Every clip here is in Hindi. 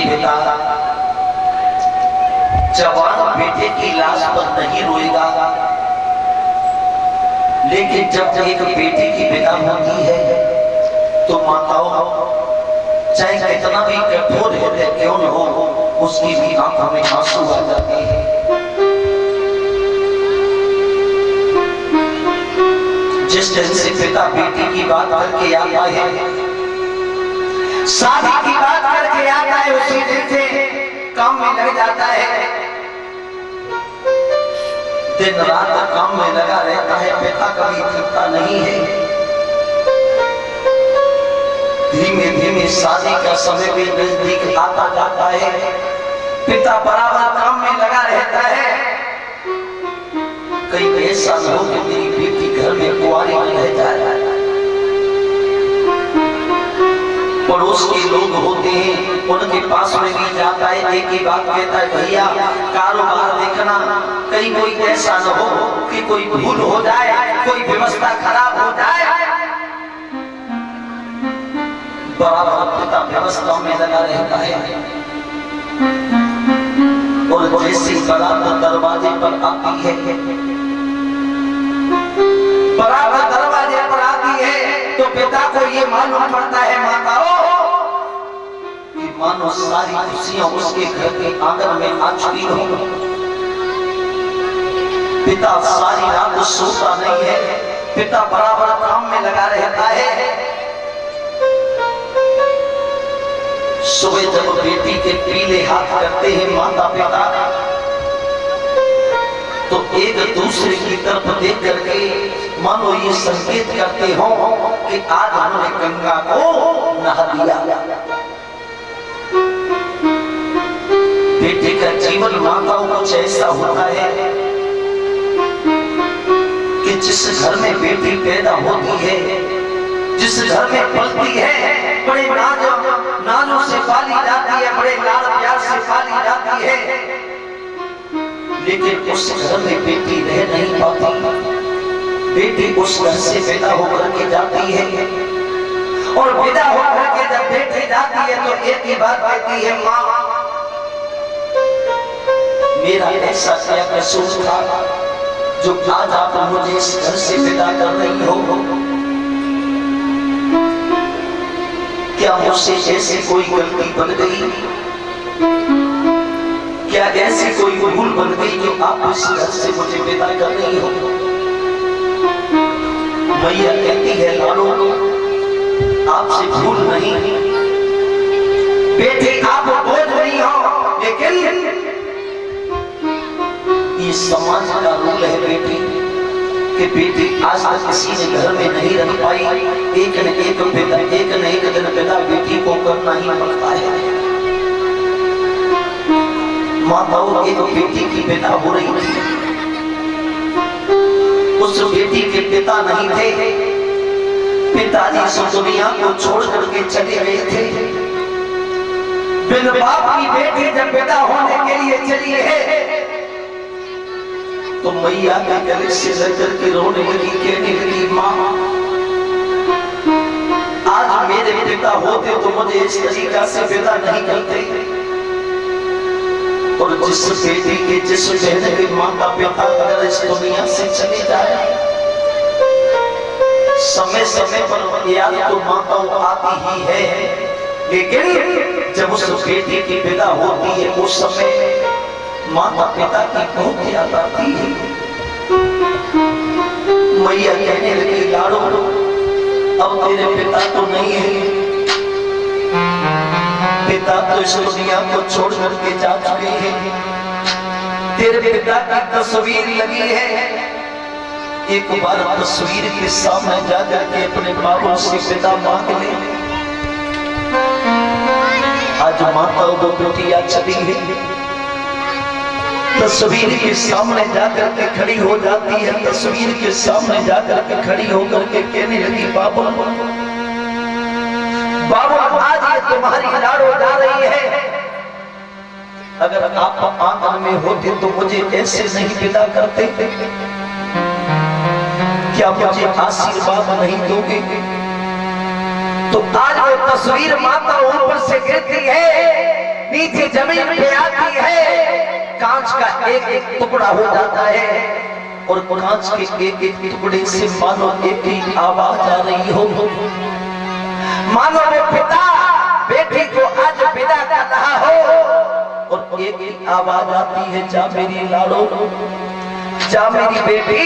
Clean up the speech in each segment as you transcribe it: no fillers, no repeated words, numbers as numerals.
पिता जवान बेटे की लाश पर नहीं रोएगा, लेकिन जब एक बेटी की विदा होती है तो माताओं चाहे कितना भी कठोर हृदय क्यों न हो, उसकी भी आंखों में आंसू आ जाते हैं। जिस दिन से पिता बेटी की बात करके आता है, शादी की बात करके आता है, उसी दिन से काम में लग जाता है, दिन रात काम में लगा रहता है, पिता कभी थकता नहीं है। धीमे धीमे शादी का समय भी नजदीक आता जाता है, पिता बराबर काम में लगा रहता है। कई ऐसा हो कि मेरी बेटी घर में कुंवारी रह जाए, पड़ोस के लोग होते हैं, उनके पास में भी जाता है, एक ही बात कहता है, भैया कारोबार देखना, कहीं कोई ऐसा न हो कि कोई भूल हो जाए, कोई व्यवस्था खराब हो जाए। बराबर पिता व्यवस्था में लगा रहता है, और जैसी बारात दरवाजे पर आती है, बराबर दरवाजे पर आती है, तो पिता को ये मालूम पड़ता है माताओं कि मानो सारी खुशियां उसके घर के आंगन में आ चुकी हो। पिता सारी रात सोता नहीं है, पिता बराबर काम में लगा रहता है। सुबह जब बेटी के पीले हाथ करते हैं माता पिता, तो एक दूसरे की तरफ देख करके मानो ये संकेत करते हो कि आज हमने गंगा को नहा दिया। बेटे का जीवन माताओं कुछ ऐसा होता है कि जिस घर में बेटी पैदा होती है, जिस घर में पलती है, बड़े नाजों से पाली जाती है, बड़े लाड़ प्यार से पाली जाती है, लेकिन उस घर में बेटी रह नहीं पाती। बेटी उस घर से विदा होकर के जाती है, और विदा होकर के जब बेटी जाती है तो एक ही बात कहती है, माँ मेरा ऐसा क्या कसूर था जो आज आप मुझे इस घर से विदा कर रही हो? क्या मुझसे ऐसी कोई गलती बन गई? क्या ऐसी कोई भूल बन गई जो आप इस घर से मुझे विदा कर रही हो? मैया कहती है, लाडो आपसे भूल नहीं, बेटी आप बोझ नहीं हो, लेकिन ये समाज का रूल है बेटी कि बेटी आज तक किसी ने घर में नहीं रख पाई, एक न एक दिन पिता बेटी को करना ही पड़ता है। माताओं एक बेटी की पिता हो रही थी, उस बेटी के पिता नहीं थे, पिताजी इस दुनिया को छोड़ करके चले गए थे। बिन बाप की बेटी जब पैदा होने के लिए चली है तो मैया के गले से लग करके रोने लगी, कहने लगी, माँ आज मेरे पिता होते तो मुझे इस तरीका से विदा नहीं करते। और जिस बेटी के जिस बहन के माता पिता अगर इस दुनिया से चले जाए, समय समय पर याद तो माताओं आती ही है, लेकिन जब उस बेटी की विदा होती है उस समय माता पिता की बहुत याद आती है। मैया कहने लगी, लाडो अब तेरे पिता तो नहीं है, पिता तो इस दुनिया को छोड़ करके जा चुके हैं, तेरे पिता की तस्वीर लगी है, एक बार तस्वीर के सामने जा करके अपने बाबू से पिता मांग ले। आज माताओं को बेटियां चली है, तस्वीर के सामने जाकर के खड़ी हो जाती है, तस्वीर के सामने जाकर के खड़ी होकर के कहने लगी, बाबू बाबू आज ये तुम्हारी लाडो जा रही है, अगर आप आंगन में होते तो मुझे ऐसे नहीं विदा करते, क्या मुझे आशीर्वाद नहीं दोगे? तो आज वो तस्वीर माता ऊपर से गिरती है, नीचे जमीन पे आती है, कांच का एक एक टुकड़ा हो जाता है और कांच के एक एक टुकड़े से मानो एक ही आवाज आ रही हो, मानो वो पिता बेटी को आज विदा कर रहा हो और एक ही आवाज आती है, जा मेरी लाडो, जा मेरी बेटी।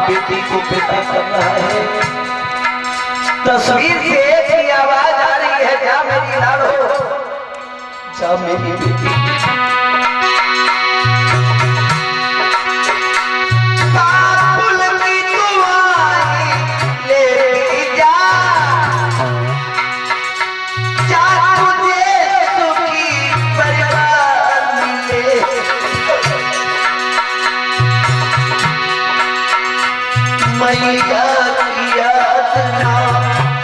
बेटी को पिता कर रहा है, तस्वीर से एक ही आवाज आ रही है, जा मेरी लाडो, जा मेरी बेटी। मैया की याद ना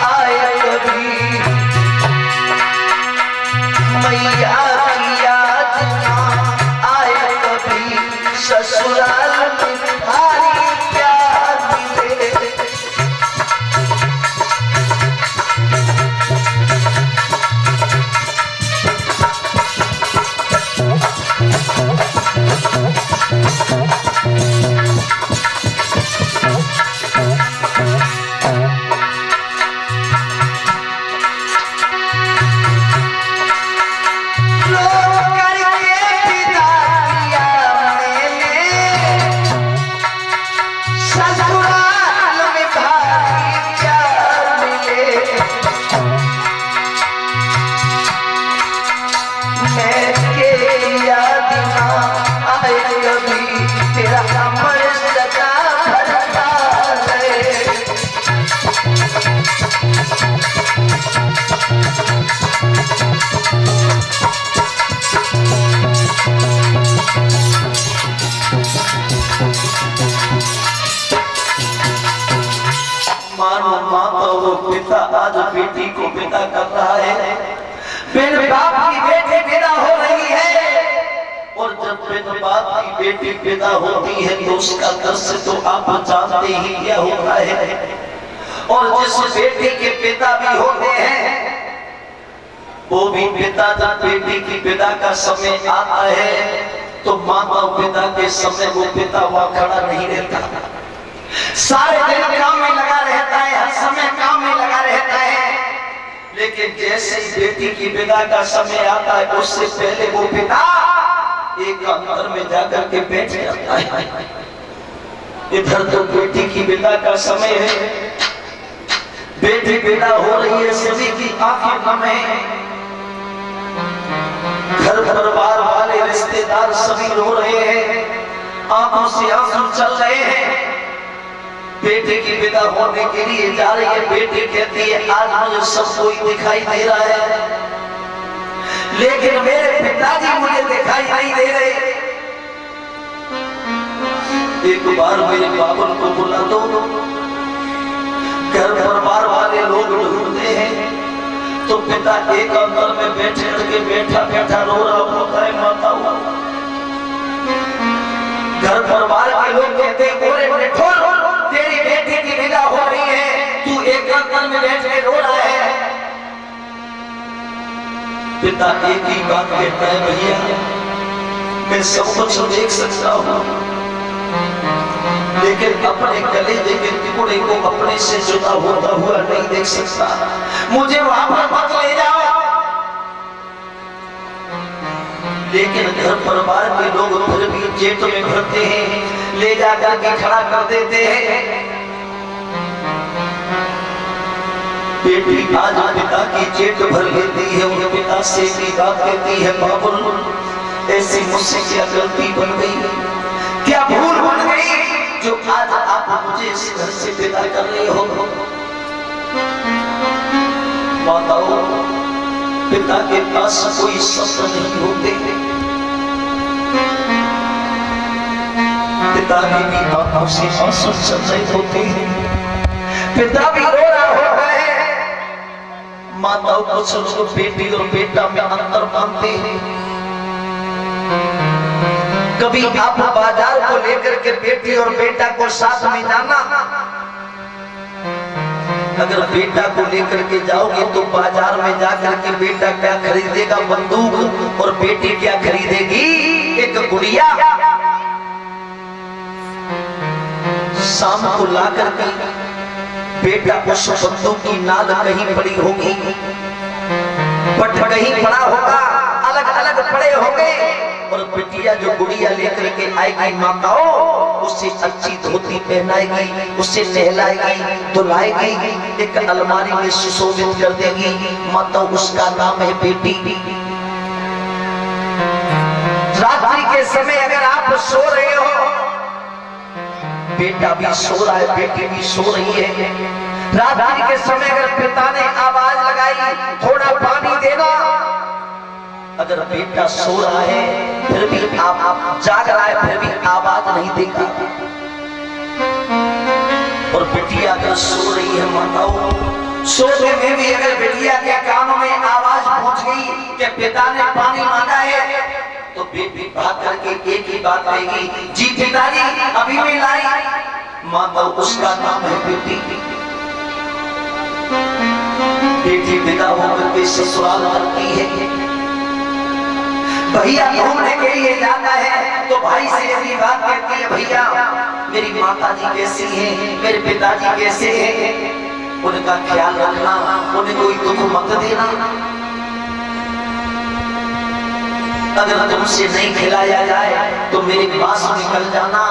आए कभी, मैया की याद ना आए कभी, ससुराल में भारी प्यार मिले। मानो माता वो पिता आज बेटी को विदा कर रहा है, फिर बाप की बेटी विदा हो रही है और जब फिर बाप की बेटी विदा होती है तो उसका दर्द तो आप जानते ही क्या होता है। और जिस बेटी के पिता भी होते हैं वो भी पिता जब बेटी की विदा का समय आता है तो माता पिता के समय वो पिता वहां खड़ा नहीं रहता, सारे दिन काम में लगा रहता है, हर समय काम में लगा रहता है। लेकिन जैसे ही बेटी की विदा का समय आता है उससे पहले वो पिता एक अंदर में जाकर के बैठ जाता है। इधर तो बेटी की विदा का समय है, बेटी विदा हो रही है, सभी की आंखें नम है, घर परिवार वाले रिश्तेदार सभी रो रहे हैं, आंखों से आंसू चल रहे हैं। बेटे की विदा होने के लिए जा रही है, बेटी कहती है आज मुझे सब कोई दिखाई दे रहा है लेकिन मेरे पिताजी मुझे दिखाई नहीं दे रहे, एक बार मेरे बाबन को बुला दो। घर परिवार वाले लोग ढूंढते हैं तो पिता एक अंदर में बैठा बैठा रो रहा होता है, माता हुआ। घर परिवार के लोग कहते हैं तेरी बेटी की विदा हो रही है, तू एक अंदर में बैठ के रो रहा है। पिता एक ही बात कहता है, भैया मैं सब कुछ देख सकता हूँ लेकिन अपने कलेजे के टुकड़े को अपने से जुदा होता हुआ नहीं देख सकता, मुझे वहां पर मत ले जाओ। लेकिन घर परिवार के लोग फिर भी जेठ में भरते हैं, ले जाकर के खड़ा कर देते हैं। बेटी आज पिता की जेठ भर लेती है, उनके पिता से भी बात कहती है, बाबुल ऐसी मुझसे क्या गलती बन गई, क्या भूल बन गई जो आज आप मुझे इस घर से विदा कर रहे हो। माताओं, पिता के पास कोई शब्द नहीं होते, पिता की भी आंखों से आंसू चल रहे होते, पिता भी रो रहा होता है। माताओं, कुछ लोग बेटी और बेटा में अंतर मानते हैं। कभी आप बाजार को लेकर के बेटी और बेटा को साथ में जाना, अगर बेटा को लेकर के जाओगे तो बाजार में जाकर के बेटा क्या खरीदेगा? बंदूक। और बेटी क्या खरीदेगी? एक गुड़िया। शाम को ला करके बेटा उस बंदूक की नाल कहीं पड़ी होगी, पट कहीं पड़ा होगा, अलग अलग पड़े होंगे, और बिटिया जो गुड़िया लेकर के आएगी, माताओं उससे अच्छी धोती पहनाएगी, उससे नहलाएगी, धुलाएगी, एक अलमारी में सुशोभित कर देगी। माताओं, उसका नाम है बेटी। रात्रि के समय अगर आप सो रहे हो, बेटा भी सो रहा है, बेटी भी सो रही है। रात्रि के समय अगर पिता ने आवाज लगाई, थोड़ा पानी देना, अगर बेटा सो रहा है फिर भी आप जाग रहा है, फिर भी आवाज नहीं देगा। और बिटिया अगर सो रही है, माताओं, सोने में भी अगर बिटिया के कानों में आवाज पहुंच गई कि पिता ने पानी मांगा है, तो बेटी भाग करके एक ही बात कहेगी, जी पिताजी अभी भी लाई। माताओं, उसका नाम है बेटी। बेटी विदा होकर के ससुराल जाती है, भैया घूमने के लिए जाता है तो भाई से ऐसी बात कहती है, भैया मेरी माताजी कैसी है, मेरे पिताजी कैसे हैं, उनका ख्याल रखना, उन्हें कोई दुख मत देना। अगर तुमसे नहीं खिलाया जाए तो मेरे पास निकल जाना।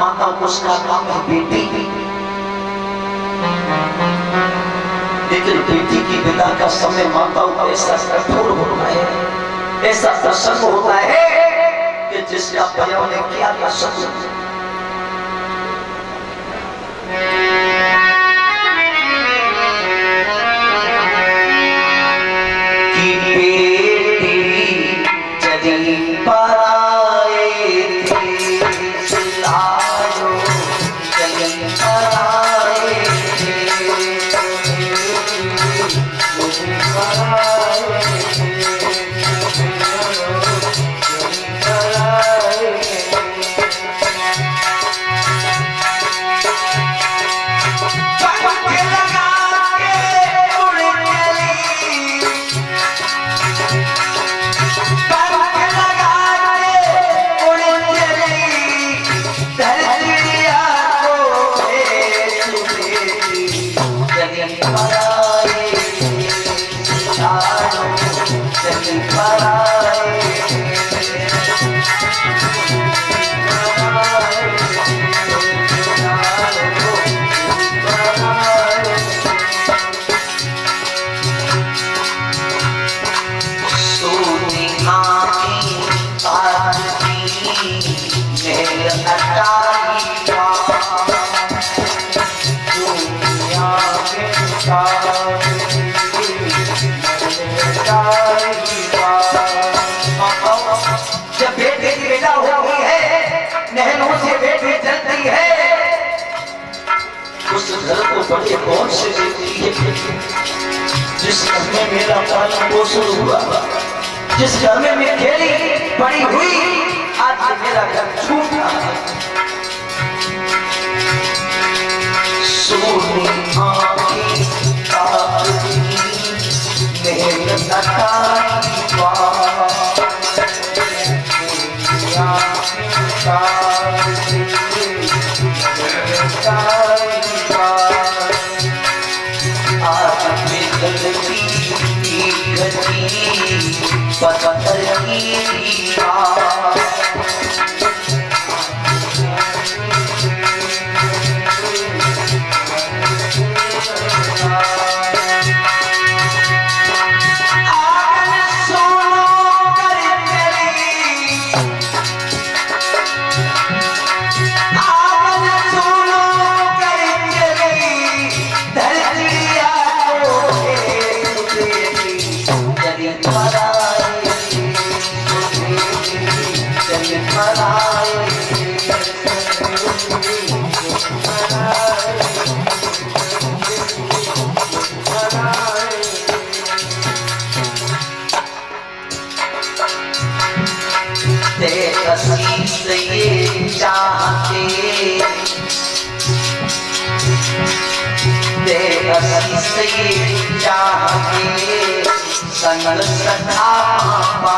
माता, उसका नाम है बेटी। लेकिन बेटी की विदा का समय माताओं को ऐसा कठोर होता है, ऐसा प्रसंग होता है कि जिसका बयान ने क्या कर सकते। जब बेटे की विदा होती है, नहरों से बेटी चलती है, उस घर को बड़े गौर से देखती है। जिस घर में मेरा पालन पोषण हुआ, जिस घर में मैं खेली बड़ी हुई, आज मेरा घर छूटा है। सोनी आँखें ताकती मेरे नटाई आज में गलती गलती पत्थर की हसी से चाह के संग सखा पा